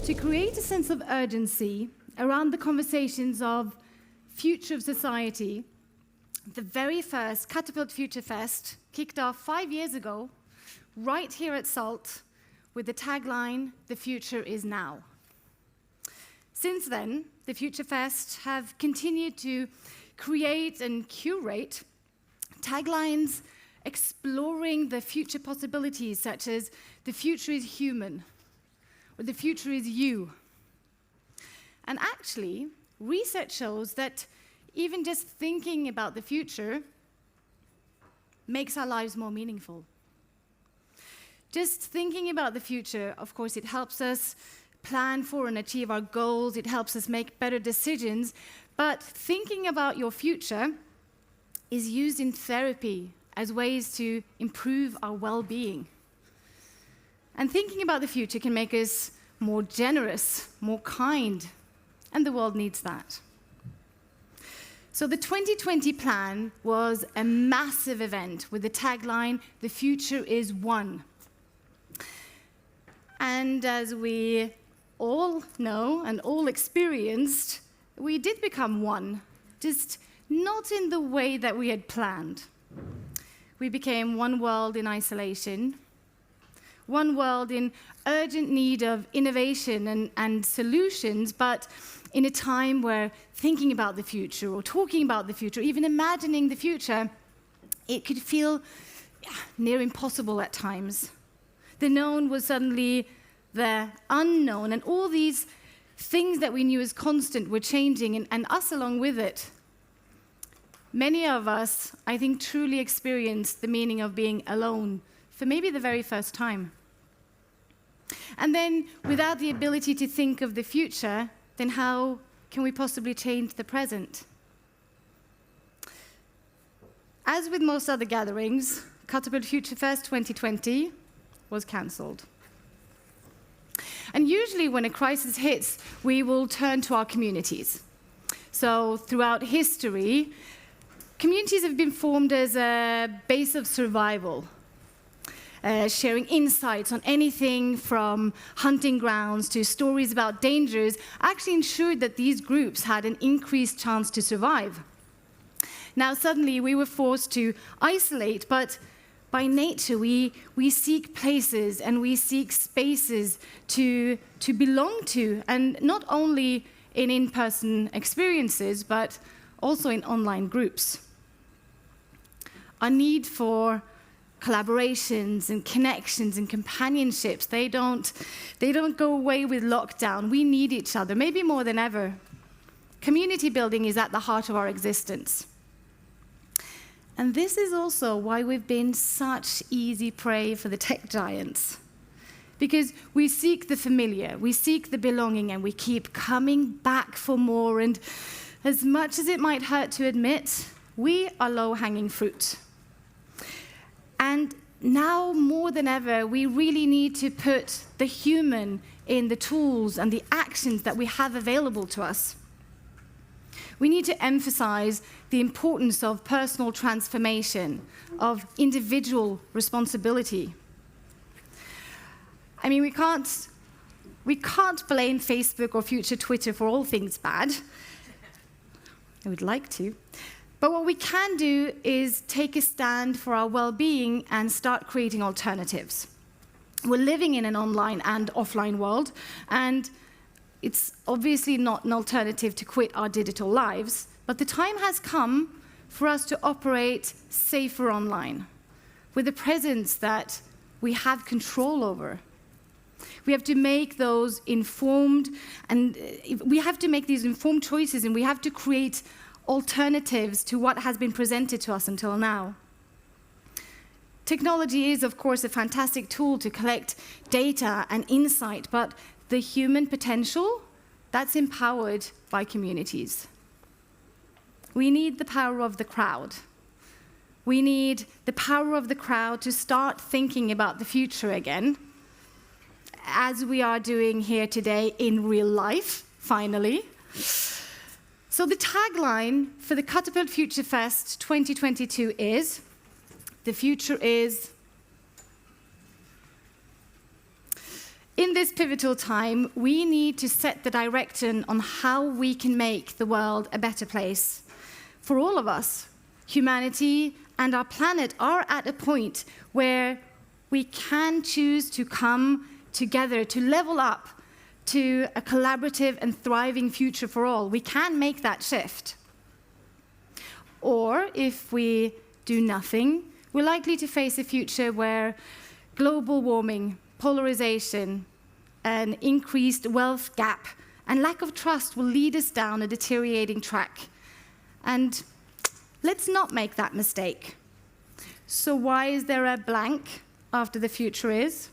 To create a sense of urgency around the conversations of future of society, the very first Catapult Future Fest kicked off 5 years ago, right here at SALT, with the tagline, "The future is now." Since then, the Future Fest have continued to create and curate taglines exploring the future possibilities, such as "The future is human," or "The future is you." And actually, research shows that even just thinking about the future makes our lives more meaningful. Just thinking about the future, of course, it helps us plan for and achieve our goals, it helps us make better decisions, but thinking about your future is used in therapy as ways to improve our well-being. And thinking about the future can make us more generous, more kind, and the world needs that. So the 2020 plan was a massive event with the tagline, "The future is one." And as we all know and all experienced, we did become one, just not in the way that we had planned. We became one world in isolation, one world in urgent need of innovation and solutions, but in a time where thinking about the future or talking about the future, even imagining the future, it could feel near impossible at times. The known was suddenly the unknown, and all these things that we knew as constant were changing, and us along with it. Many of us, I think, truly experienced the meaning of being alone for maybe the very first time. And then, without the ability to think of the future, then how can we possibly change the present? As with most other gatherings, Catapult Future Fest 2020 was cancelled. And usually when a crisis hits, we will turn to our communities. So throughout history, communities have been formed as a base of survival, sharing insights on anything from hunting grounds to stories about dangers actually ensured that these groups had an increased chance to survive. Now suddenly we were forced to isolate, but by nature we seek places and we seek spaces to belong to, and not only in in-person experiences, but also in online groups. Our need for collaborations and connections and companionships, they don't go away with lockdown. We need each other, maybe more than ever. Community building is at the heart of our existence. And this is also why we've been such easy prey for the tech giants. Because we seek the familiar, we seek the belonging, and we keep coming back for more. And as much as it might hurt to admit, we are low-hanging fruit. And now more than ever, we really need to put the human in the tools and the actions that we have available to us. We need to emphasize the importance of personal transformation, of individual responsibility. I mean, we can't blame Facebook or future Twitter for all things bad. I would like to. But what we can do is take a stand for our well-being and start creating alternatives. We're living in an online and offline world, and it's obviously not an alternative to quit our digital lives, but the time has come for us to operate safer online, with a presence that we have control over. We have to make those informed, and we have to make these informed choices, and we have to create alternatives to what has been presented to us until now. Technology is, of course, a fantastic tool to collect data and insight, but the human potential, that's empowered by communities. We need the power of the crowd. We need the power of the crowd to start thinking about the future again, as we are doing here today in real life, finally. So the tagline for the Catapult Future Fest 2022 is, "The future is..." In this pivotal time, we need to set the direction on how we can make the world a better place. For all of us, humanity and our planet are at a point where we can choose to come together, to level up to a collaborative and thriving future for all. We can make that shift. Or if we do nothing, we're likely to face a future where global warming, polarization, an increased wealth gap, and lack of trust will lead us down a deteriorating track. And let's not make that mistake. So why is there a blank after the future is?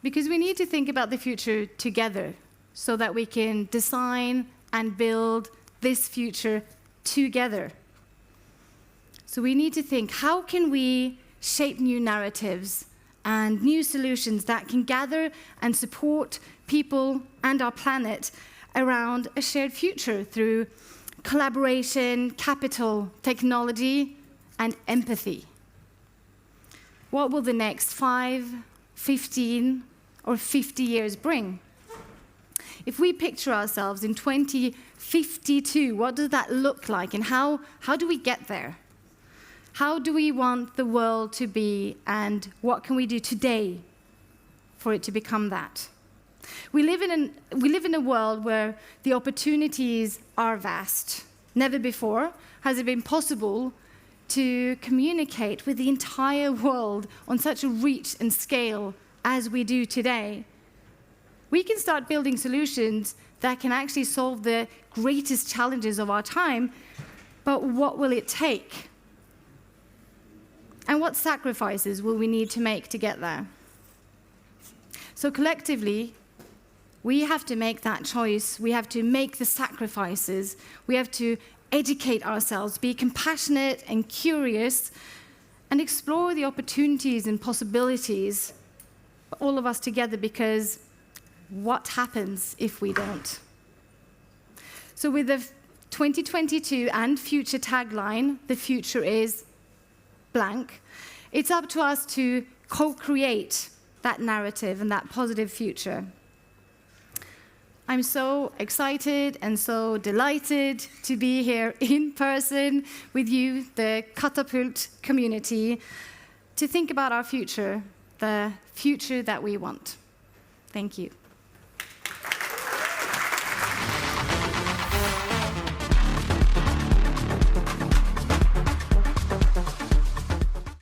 Because we need to think about the future together so that we can design and build this future together. So we need to think, how can we shape new narratives and new solutions that can gather and support people and our planet around a shared future through collaboration, capital, technology, and empathy? What will the next 5, 15, or 50 years bring? If we picture ourselves in 2052, what does that look like, and how do we get there? How do we want the world to be, and what can we do today for it to become that? We live in a world where the opportunities are vast. Never before has it been possible to communicate with the entire world on such a reach and scale as we do today. We can start building solutions that can actually solve the greatest challenges of our time, but what will it take? And what sacrifices will we need to make to get there? So collectively, we have to make that choice. We have to make the sacrifices. We have to educate ourselves, be compassionate and curious, and explore the opportunities and possibilities, all of us together, because what happens if we don't? So with the 2022 and future tagline, the future is blank, it's up to us to co-create that narrative and that positive future. I'm so excited and so delighted to be here in person with you, the Catapult community, to think about our future, the future that we want. Thank you.